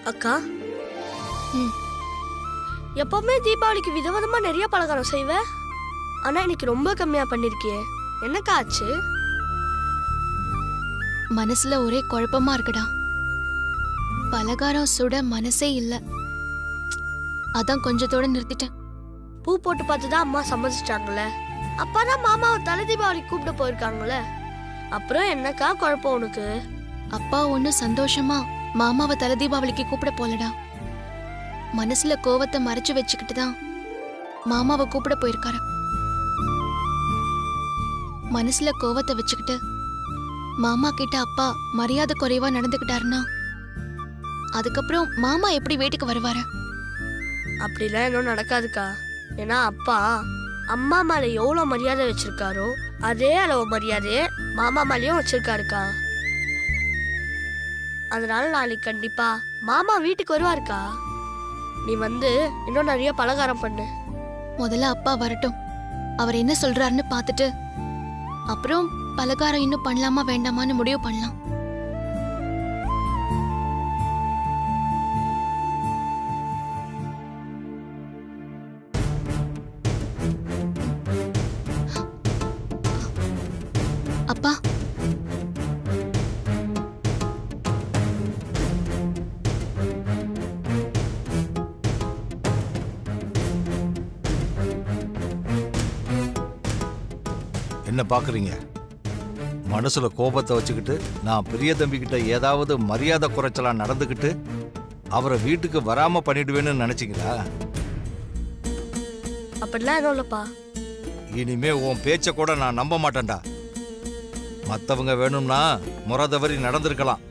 அக்கா, எப்பவுமே தீபாவளிக்கு விதவிதமா நிறைய பலகாரம் செய்வ. ஆனா இன்னைக்கு ரொம்ப கம்மியா பண்ணிருக்கியே, என்னக்கா ஆச்சு? மனசுல ஒரே குழப்பமா இருக்குடா. பலகாரம் சுட மனசே இல்ல, அதான் கொஞ்சத்தோட நிறுத்திட்டேன். பூ போட்டு பார்த்துதான் அம்மா சம்மதிச்சிட்டாங்கல்ல. அப்பாதான் மாமாவை தலை தீபாவளிக்கு கூப்பிட்டு போயிருக்காங்களே. அப்புறம் என்னக்கா குழப்பம் உனக்கு? அப்பா ஒன்னும் சந்தோஷமா மாமாவை தலை தீபாவளிக்கு கூப்பிட போலடா. மனசுல கோவத்தை மறைச்சு வச்சுக்கிட்டு தான் மாமாவை கூப்பிட போயிருக்காரு. மனசுல கோவத்தை வச்சுக்கிட்டு மாமா கிட்ட அப்பா மரியாதை குறைவா நடந்துக்கிட்டாருன்னா அதுக்கப்புறம் மாமா எப்படி வீட்டுக்கு வருவாரு? அப்படிலாம் இன்னும் நடக்காதுக்கா. ஏன்னா அப்பா அம்மா மேல எவ்வளவு மரியாதை வச்சிருக்காரோ அதே அளவு மரியாதையே மாமா மேலயும் வச்சிருக்காருக்கா. அதனால நாளைக்கு கண்டிப்பா மாமா வீட்டுக்கு வருவாருக்கா. நீ வந்து இன்னும் நிறைய பலகாரம் பண்ணு. முதல்ல அப்பா வரட்டும், அவர் என்ன சொல்றாருன்னு பார்த்துட்டு அப்புறம் பலகாரம் இன்னும் பண்ணலாமா வேண்டாமான்னு முடிவு பண்ணலாம். அப்பா, என்ன பாக்குறீங்க? மனசுல கோபத்தை வச்சுக்கிட்டு நான் பெரிய தம்பி கிட்ட ஏதாவது மரியாதை குறைச்சலா நடந்துக்கிட்டு அவரை வீட்டுக்கு வராம பண்ணிடுவேன்னு நினைச்சீங்களா? அப்படிலாம் எதுவும் இல்லப்பா. இனிமே உன் பேச்ச கூட நான் நம்ப மாட்டேன்டா. மத்தவங்க வேணும்னா முறை தவறி நடந்திருக்கலாம்.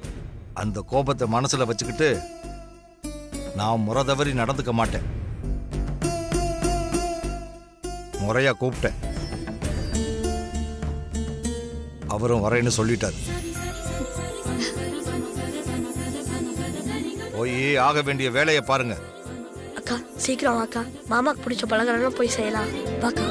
அந்த கோபத்தை மனசுல வச்சுக்கிட்டு நான் முறை தவறி நடந்துக்க மாட்டேன். முறையா கூப்பிட்டேன், அவரும் வரேன்னு சொல்லிட்டாரு. போய் ஆக வேண்டிய வேலையை பாருங்க. அக்கா சீக்கிரம் வாக்கா, மாமாக்கு பிடிச்ச பலகாரம் போய் செய்யலாம். வாக்கா.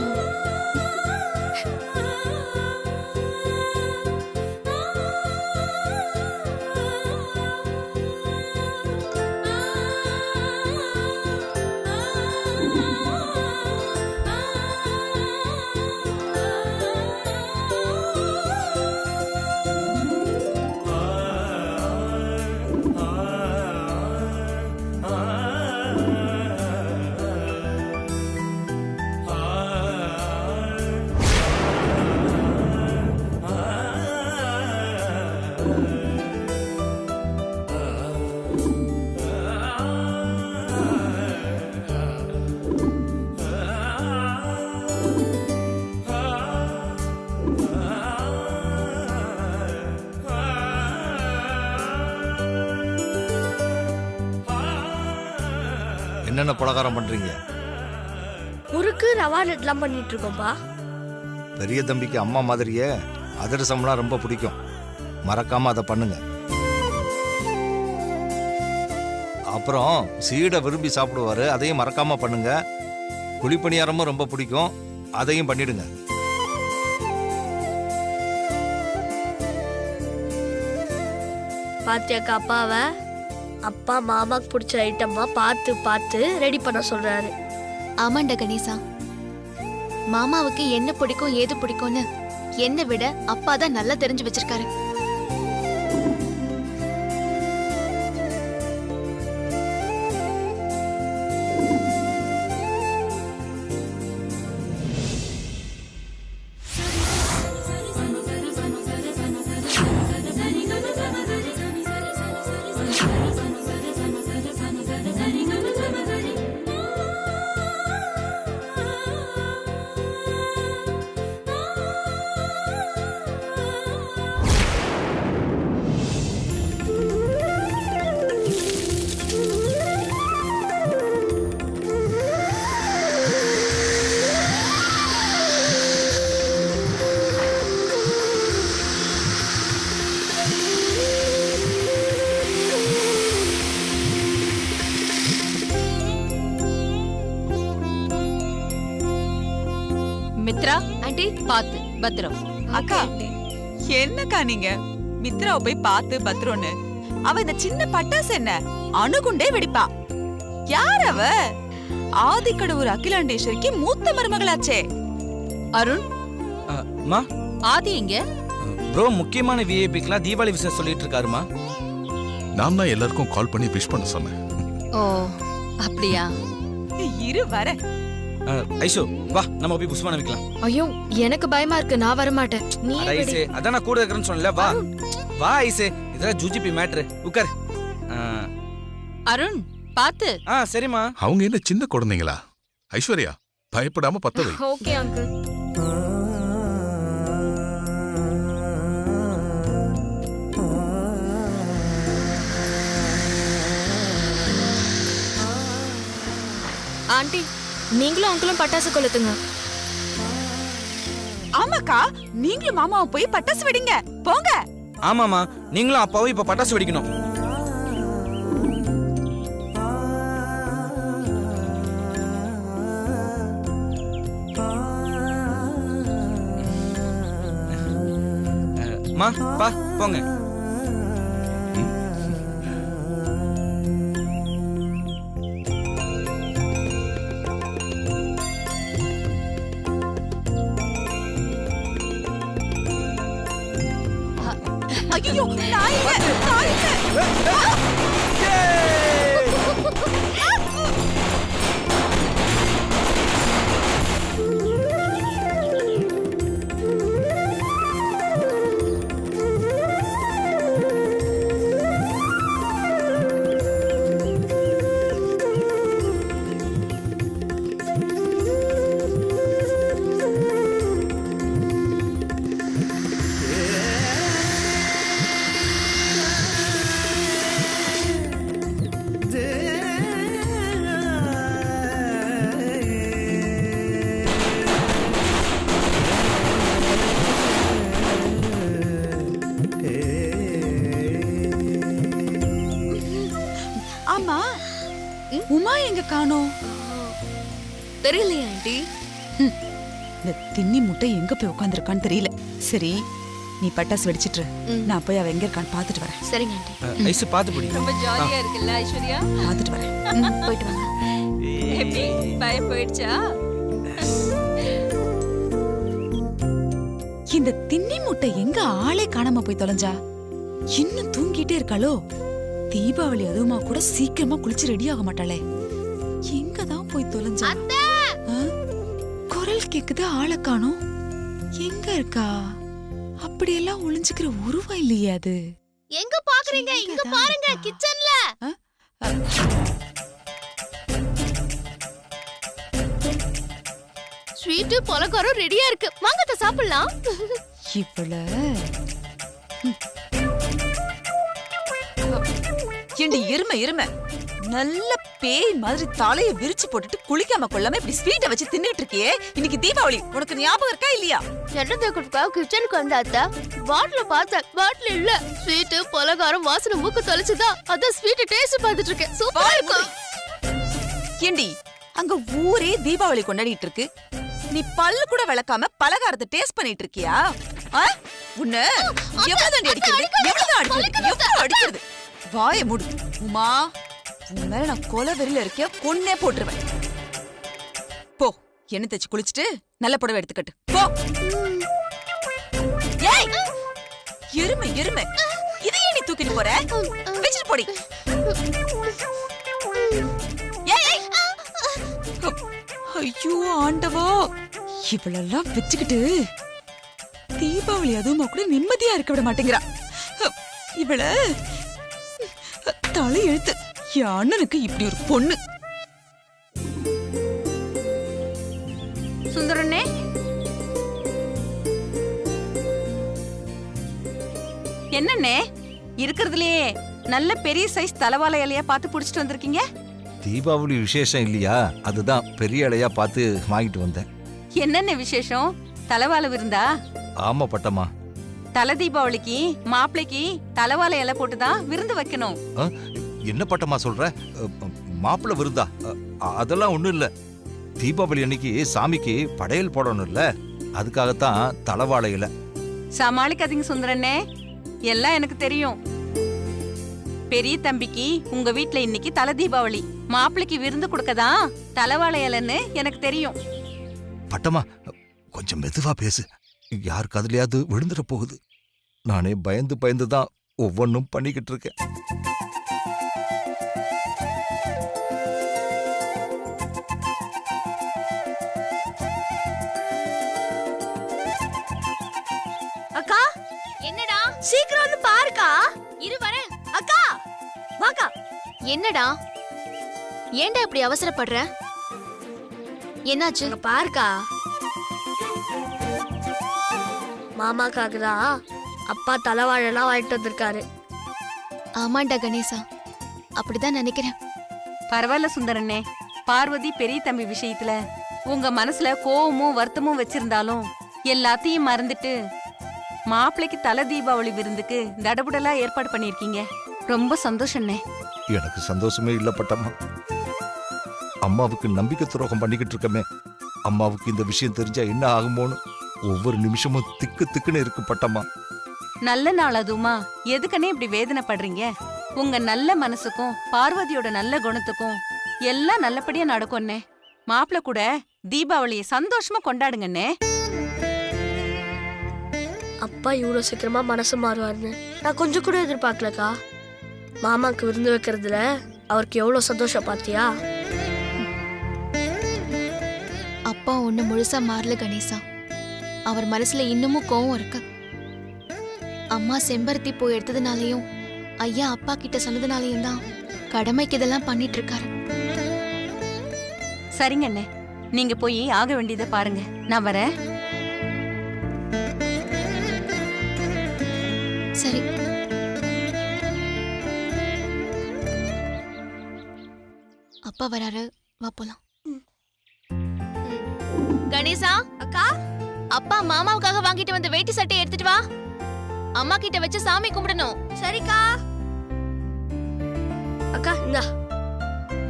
என்னென்ன பலகாரம் பண்றீங்க? முறுக்கு ரவா லட்டுலாம் பண்ணிட்டு இருக்கோம்பா. பெரிய தம்பிக்கு அம்மா மாதிரியே அதிரசம்லாம் ரொம்ப பிடிக்கும், மறக்காம அதை பண்ணுங்க. அப்புறம் சீடை விரும்பி சாப்பிடுவாரு, அதையும் மறக்காம பண்ணுங்க. குழிப்பணியாரமும் ரொம்ப பிடிக்கும், அதையும் பண்ணிடுங்க. பாத்தியாக்கா அப்பாவை? அப்பா மாமாக்கு பிடிச்ச ஐட்டமா பார்த்து பார்த்து ரெடி பண்ண சொல்றாரு. ஆமாண்ட கணேசா, மாமாவுக்கு என்ன பிடிக்கும் ஏது பிடிக்கும்னு என்னை விட அப்பா தான் நல்லா தெரிஞ்சு வச்சிருக்காரு. மித்ரா ஆண்டி பாத்து பத்திரம். அக்கா என்னக்கா நீங்க மித்ராவை போய் பார்த்து பத்திரம்னு அவ இந்த சின்ன பட்டாசு என்ன அணுகுண்டே வெடிப்பா. யார் அவ? ஆதிக்கடவுர் அகிலாண்டேஸ்வரிக்கு மூத்த மருமகளாச்சே. அருண் மா, ஆதி எங்க? ப்ரோ முக்கியமான விஐபிக்குலாம் தீபாவளி விஷயம் சொல்லிட்டு இருக்காருமா. நான் தான் எல்லாருக்கும் கால் பண்ணி விஷ் பண்ண சொன்னேன். ஓ அப்படியா? இரு வர. ஐஷோ வா, நம்ம போய் புஷ்பான வைக்கலாம். ஐயோ எனக்கு பயமா இருக்கு, நான் வர மாட்டேன். நீ அட ஐசே, அதான் நான் கூட இருக்கறேன்னு சொன்னல. வா வா ஐசே, இதெல்லாம் ஜூஜிபி மேட்ரு. உட்கார். அருண் பாத்து. சரிம்மா. அவங்க என்ன சின்ன குழந்தைங்களா? ஐஸ்வர்யா பயப்படாம பத்த வை. Okay uncle. ஆண்டி, நீங்களும் அங்கிளும் பட்டாசு கொளுத்துங்க. ஆமாக்கா, நீங்களும் மாமாவும் போய் பட்டாசு வெடிங்க போங்க. ஆமாமா, நீங்களும் அப்பாவும் இப்ப பட்டாசு வெடிக்கணும். மா பா போங்க. ஐயோ நான் இல்ல. ஆமா, உமா எங்க காணோம்? தெரியலையா ஆண்டி? இந்த தின்னி முட்டை எங்க போய் உட்கார்ந்திருக்கான்னு தெரியல. சரி, நீ பட்டாசு வெடிச்சிட்டு நான் போய் அவ எங்க இருக்கான்னு பாத்துட்டு வரேன். சரிங்க ஆண்டி. ஐசு பாத்து பிடி. ரொம்ப ஜாலியா இருக்குல்ல ஐஸ்வர்யா? பாத்துட்டு வரேன். போயிட்டு வாங்க. எப்படி பயம் போயிடுச்சா? இந்த தின்னி முட்டை எங்க ஆளே காணாம போய் தொலைஞ்சா? இன்னும் தூங்கிட்டே இருக்காளோ? தீபாவளி அதுவுமா கூட சீக்கிரமா குளிச்சு ரெடி ஆக மாட்டாளே. எங்கதான் போய் தொலைஞ்சா? குரல் கேக்குது, ஆளை காணோம். எங்க இருக்கா? அப்படியெல்லாம் ஒளிஞ்சுக்கிற உருவம் இல்லையே அது. எங்க பாக்குறீங்க? இங்க பாருங்க, கிச்சன்ல. ஸ்வீட் பலகாரம் ரெடியா இருக்கு, வாங்க சாப்பிடலாம். இவள ஏண்டி எருமை நல்ல பேய் மாதிரி தலைய விரிச்சு போட்டுட்டு குளிக்காம கொள்ளாம இப்படி ஸ்வீட்டை வச்சு தின்னுட்டு இருக்கியே. இன்னைக்கு தீபாவளி, உனக்கு ஞாபகம் இருக்கா இல்லையா? என்னத்தை கொடுக்கா கிச்சனுக்கு வந்தாத்த பாட்டில பார்த்தேன், பாட்டில் இல்ல. ஸ்வீட் பலகாரம் வாசனை மூக்கு தொலைச்சுதா, அதான் ஸ்வீட் டேஸ்ட் பார்த்துட்டு இருக்கேன். சூப்பரா இருக்கும். ஏண்டி அங்க ஊரே தீபாவளி கொண்டாடிட்டு இருக்கு, நீ பல்லு கூட விளக்காம பலகாரத்தை டேஸ்ட் பண்ணிட்டு இருக்கியா? உன்ன எவ்வளவு அடிக்கிறது, எவ்வளவு அடிக்கிறது? வாய மூடு உமா. உன் மேல நான் கொலை வெறியில இருக்கியா, கொன்னே போட்டுருவேன். போ, எண்ணெய் தேய்ச்சி குளிச்சுட்டு நல்ல புடவை எடுத்துக்கட்டு போ. ஏய் எருமை, இதையே நீ தூக்கிட்டு போற? வச்சுட்டு போடி. ஐயோ ஆண்டவா, இவளெல்லாம் வச்சுக்கிட்டு தீபாவளி அதுவுமா கூட நிம்மதியா இருக்க விட மாட்டேங்கிறா. இவள தலை எழுத்து, என் அண்ணனுக்கு இப்படி ஒரு பொண்ணு. சுந்தரனே, என்னண்ணே இருக்கிறதுலயே நல்ல பெரிய சைஸ் தலவாழை இலையா பார்த்து புடிச்சிட்டு வந்திருக்கீங்க? தீபாவளி விசேஷம் இல்லையா, அதுதான் பெரிய இலையா பார்த்து வாங்கிட்டு வந்தேன். என்னென்ன விசேஷம்? தலவாழை விருந்தா? ஆமா பட்டம்மா. தலை தீபாவளிக்கு மாப்பிளைக்கு தலவாழை இலை போட்டுதான் விருந்து வைக்கணும். என்ன பட்டம்மா சொல்ற? மாப்பிள்ளை விருந்தா? அதெல்லாம் ஒண்ணும் இல்ல. தீபாவளி அன்னைக்கு சாமிக்கு படையல் போடணும் இல்ல, அதுக்காகத்தான் தலவாழை இலை. சமாளிக்காதீங்க சுந்தரனே, எல்லாம் எனக்கு தெரியும். பெரிய தம்பிக்கு உங்க வீட்ல இன்னைக்கு தலை தீபாவளி. மாப்பிளைக்கு விருந்து கொடுக்கதான் தலைவாழை இலைன்னு எனக்கு தெரியும். பட்டம்மா கொஞ்சம் மெதுவா பேசு. யாருக்கு அதுலயாவது விழுந்துட போகுது. நானே பயந்து பயந்து தான் ஒவ்வொன்றும் பண்ணிக்கிட்டு இருக்கேன். அக்கா என்னடா? சீக்கிரம் வந்து பாருக்கா. இரு வரேன். அக்கா வாக்கா. என்னடா? ஏன்டா இப்படி அவசரப்படுற? என்னாச்சு? அங்க பாருக்கா. மாமாக்காக தான் அப்பா தலைவாழெல்லாம் வாங்கிட்டு வந்திருக்காரு. ஆமாண்டா கணேசா, அப்படிதான் நினைக்கிறேன். பரவாயில்ல சுந்தரண்ணே. பார்வதி பெரிய தம்பி விஷயத்துல உங்க மனசுல கோவமும் வருத்தமும் வச்சிருந்தாலும் எல்லாத்தையும் மறந்துட்டு மாப்பிளைக்கு தலை தீபாவளி விருந்துக்கு தடபுடலா ஏற்பாடு பண்ணிருக்கீங்க. ரொம்ப சந்தோஷம்ண்ணே. எனக்கு சந்தோஷமே இல்ல பட்டம்மா. அம்மாவுக்கு நம்பிக்கை துரோகம் பண்ணிக்கிட்டு இருக்கமே. அம்மாவுக்கு இந்த விஷயம் தெரிஞ்சா என்ன ஆகுமோன்னு ஒவ்வொரு நிமிஷமும் திக்கு திக்குன்னு இருக்கு பட்டம்மா. நல்ல நாள் அதுமா, எதுக்குன்னே இப்படி வேதனைப்படுறீங்க? உங்க நல்ல மனசுக்கும் பார்வதியோட நல்ல குணத்துக்கும் எல்லாம் நல்லபடியா நடக்கும்ண்ணே. மாப்பிள்ள கூட தீபாவளியை சந்தோஷமா கொண்டாடுங்கண்ணே. அப்பா இவ்வளவு சீக்கிரமா மனசு மாறுவாருன்னு நான் கொஞ்சம் கூட எதிர்பார்க்கலக்கா. மாமாக்கு விருந்து வைக்கிறதுல அவருக்கு எவ்வளவு சந்தோஷம் பாத்தியா? அப்பா ஒண்ணு முழுசா மாறல கணேசா. அவர் மனசுல இன்னமும் கோவம் இருக்கு. அம்மா செம்பருத்தி பூ எடுத்ததுனாலையும் ஐயா அப்பா கிட்ட சொன்னதுனாலையும் தான் கடமைக்கு இதெல்லாம் பண்ணிட்டு இருக்காரு. சரிங்கண்ணே, நீங்க போய் ஆக வேண்டியதை பாருங்க. நான் வரேன். சரி. அப்பா வராரு, வா போலாம். கணேசா அக்கா அப்பா மாமாவுக்காக வாங்கிட்டு வந்த வேட்டி சட்டை எடுத்துட்டு வா. அம்மா கிட்ட வச்சு சாமி கும்பிடணும். சரிக்கா. அக்கா இந்தா.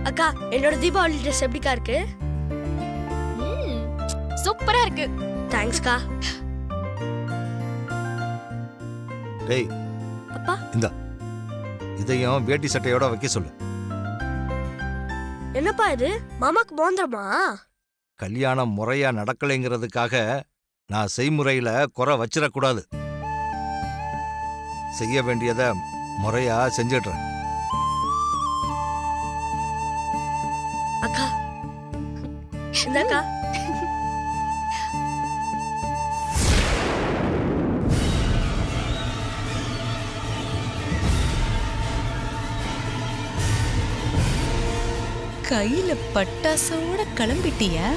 அக்கா என்னோட தீபாவளி ட்ரெஸ் எப்படிக்கா இருக்கு? சூப்பரா இருக்கு. தேங்க்ஸ்க்கா. டேய் அப்பா இந்தா, இதையும் வேட்டி சட்டையோட வைக்க சொல்லு. என்னப்பா இது? மாமாக்கு மோந்திரமா? கல்யாணம் முறையா நடக்கலைங்கிறதுக்காக நான் செய்முறையில குறை வச்சிடக்கூடாது. செய்ய வேண்டியத முறையா செஞ்சிடுறேன். அக்கா இந்தாக்கா. கையில பட்டாசோட கிளம்பிட்டியா?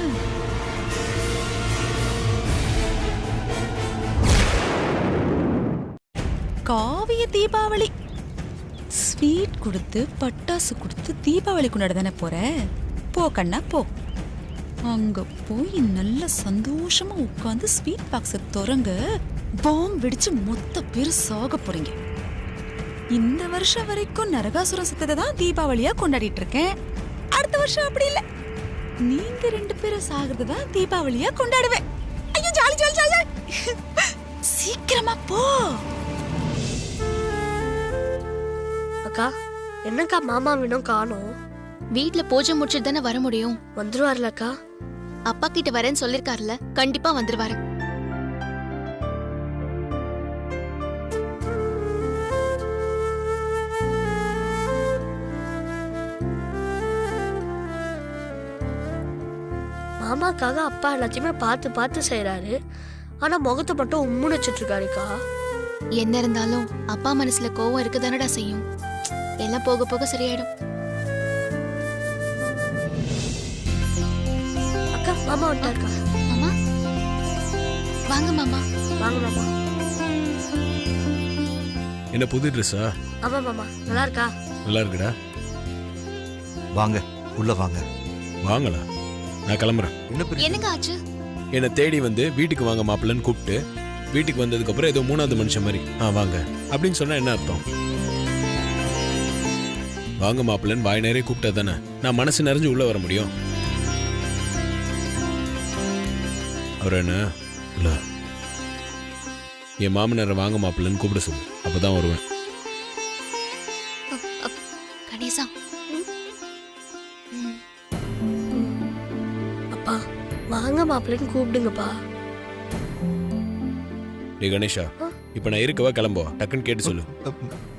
காவிய தீபாவளி ஸ்வீட் கொடுத்து பட்டாசு கொடுத்து தீபாவளி கொண்டாட தானே போற? போ கண்ணா போ. அங்க போய் நல்ல சந்தோஷமா உட்காந்து ஸ்வீட் பாக்ஸ திறங்க. பாம் வெடிச்சு மொத்த பேரு சாக போறீங்க. இந்த வருஷம் வரைக்கும் நரகாசுரம் சத்தத்தை தான் தீபாவளியா கொண்டாடிட்டு இருக்கேன். அடுத்த வருஷம் அப்படி இல்ல, நீங்க 2 பேரும் சாகிறது தான் தீபாவளியா கொண்டாடுவேன். ஐயோ ஜாலி ஜாலி ஜாலி. சீக்கிரமா போ. அக்கா என்னக்கா மாமா இன்னும் காணோம்? வீட்ல பூஜை முடிச்சிட்டு தானே வர முடியும். வந்துருவார்லக்கா? அப்பா கிட்ட வரேன்னு சொல்லிருக்காருல, கண்டிப்பா வந்துருவாரு. மாமாக்காக அப்பா எல்லாத்தையுமே பார்த்து பார்த்து செய்யறாரு. ஆனா முகத்தை மட்டும் உம்முன்னு வச்சுட்டு இருக்காருக்கா. என்ன இருந்தாலும் அப்பா மனசுல கோவம் இருக்குதானடா செய்யும். எல்லாம் போக போக சரியாயிடும். அக்கா மாமா வந்துட்டாருக்கா. மாமா வாங்க மாமா. வாங்க மாமா. என்ன புது ட்ரெஸ்ஸா? ஆமா மாமா. நல்லா இருக்கா? நல்லா இருக்குடா. வாங்க உள்ள வாங்க. வாங்கலாம், நான் கிளம்புறேன். என்ன பெரிய என்னங்க ஆச்சு? என்னை தேடி வந்து வீட்டுக்கு வாங்க மாப்பிள்ளன்னு கூப்பிட்டு வீட்டுக்கு வந்ததுக்கு அப்புறம் ஏதோ 3வது மனுஷன் மாதிரி வாங்க அப்படின்னு சொன்னா என்ன அர்த்தம்? வாங்க மாப்பிள்ளன்னு வாய் நேரே கூப்பிட்டா தானே நான் மனசு நிறைஞ்சு உள்ள வர முடியும். அவர் என்ன இல்ல, என் மாமனாரை வாங்க மாப்பிள்ளன்னு கூப்பிட சொல்லு, அப்பதான் வருவேன். கணேசா. அப்பா வாங்க மாப்பிள்ளைன்னு கூப்பிடுங்கப்பா. டேய் கணேஷா, இப்போ நான் இருக்கவா கிளம்புவா? டக்குன்னு கேட்டு சொல்லு.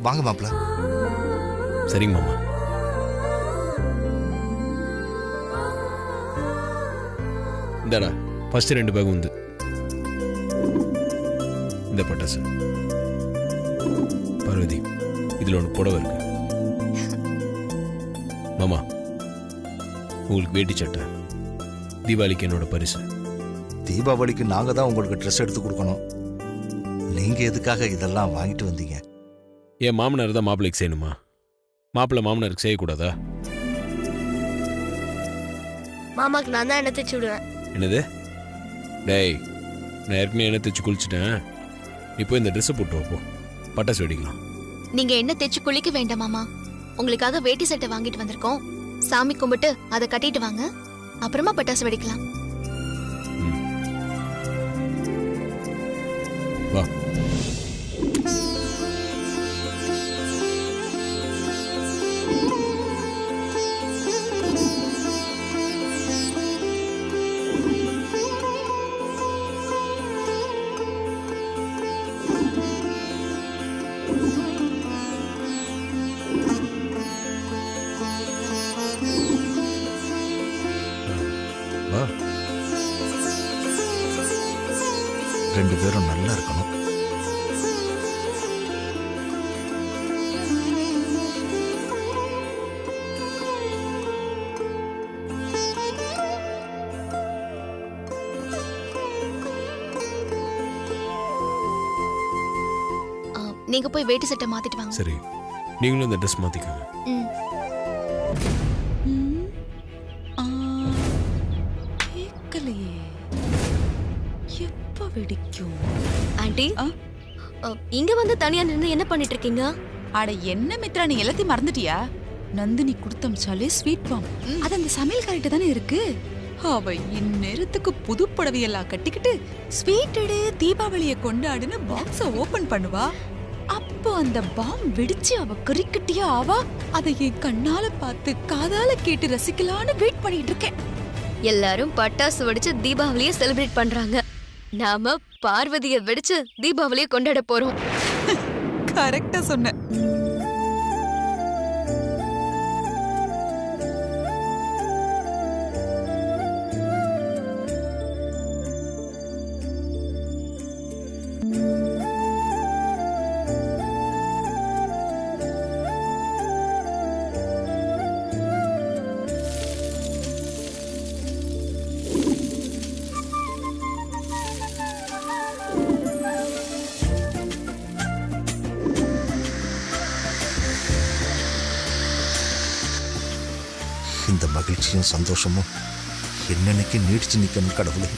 வாங்க மாப்பிள்ள. சரிங்க மாமா. இந்தாடா ஃபர்ஸ்ட் 2 பேக் வந்து இந்த பட்டாசு. பார்வதி, இதில் ஒன்று புடவை இருக்கு. மாமா, உங்களுக்கு வேட்டி சட்டை தீபாவளிக்கு என்னோட பரிசு. தீபாவளிக்கு நாங்க தான் உங்களுக்கு ட்ரெஸ் எடுத்து கொடுக்கணும். நீங்க எதுக்காக இதெல்லாம் வாங்கிட்டு வந்தீங்க? என் மாமனார் தான் மாப்பிள்ளைக்கு செய்யணுமா? மாப்பிள்ளை மாமனாருக்கு செய்யக்கூடாதா? மாமாக்கு நான் தான் என்ன தைச்சு விடுவேன். என்னது? டேய், நான் ஏற்கனவே எண்ணெய் தைச்சு குளிச்சுட்டேன். இப்போ இந்த ட்ரெஸ்ஸை போட்டு வைப்போ, பட்டாசு வெடிக்கலாம். நீங்க என்ன தைச்சு குளிக்க வேண்டாம் மாமா. உங்களுக்காக வேட்டி சட்டை வாங்கிட்டு வந்திருக்கோம். சாமி கும்பிட்டு அதை கட்டிட்டு வாங்க, அப்புறமா பட்டாசு வெடிக்கலாம். வா. வா. 2 பேரும் நல்லா இருக்கணும். நீங்க போய் வேட்டி சட்டை மாத்திட்டு வாங்க. சரி, நீங்களும் இந்த ட்ரெஸ் மாத்திக்கோங்க. கேட்கலையே, எப்ப வெடிக்கும்? ஆண்டி, இங்க வந்து தனியா நின்று என்ன பண்ணிட்டு இருக்கீங்க? அட என்ன மித்ரா, நீ எல்லாத்தையும் மறந்துட்டியா? நந்தினி கொடுத்தமிச்சாலே ஸ்வீட் பாம், அது அந்த சமையல் கரெக்ட் தானே இருக்கு. அவ இந்நேரத்துக்கு புது புடவையெல்லாம் கட்டிக்கிட்டு ஸ்வீட் எடு தீபாவளியை கொண்டாடுன்னு பாக்ஸ ஓபன் பண்ணுவா. அப்போ அந்த பாம் வெடிச்சு அவ கறிக்கட்டியா ஆவா. அதை என் கண்ணால பார்த்து காதால கேட்டு ரசிக்கலான்னு வெயிட் பண்ணிட்டு இருக்கேன். எல்லாரும் பட்டாசு வெடிச்சு தீபாவளியை செலிப்ரேட் பண்றாங்க. நாம பார்வதியை வெடிச்சு தீபாவளியை கொண்டாட போறோம். கரெக்டா சொன்ன. இந்த மகிழ்ச்சியும் சந்தோஷமும் என்னன்னைக்கு நீடிச்சு நிக்கணும் கடவுளே.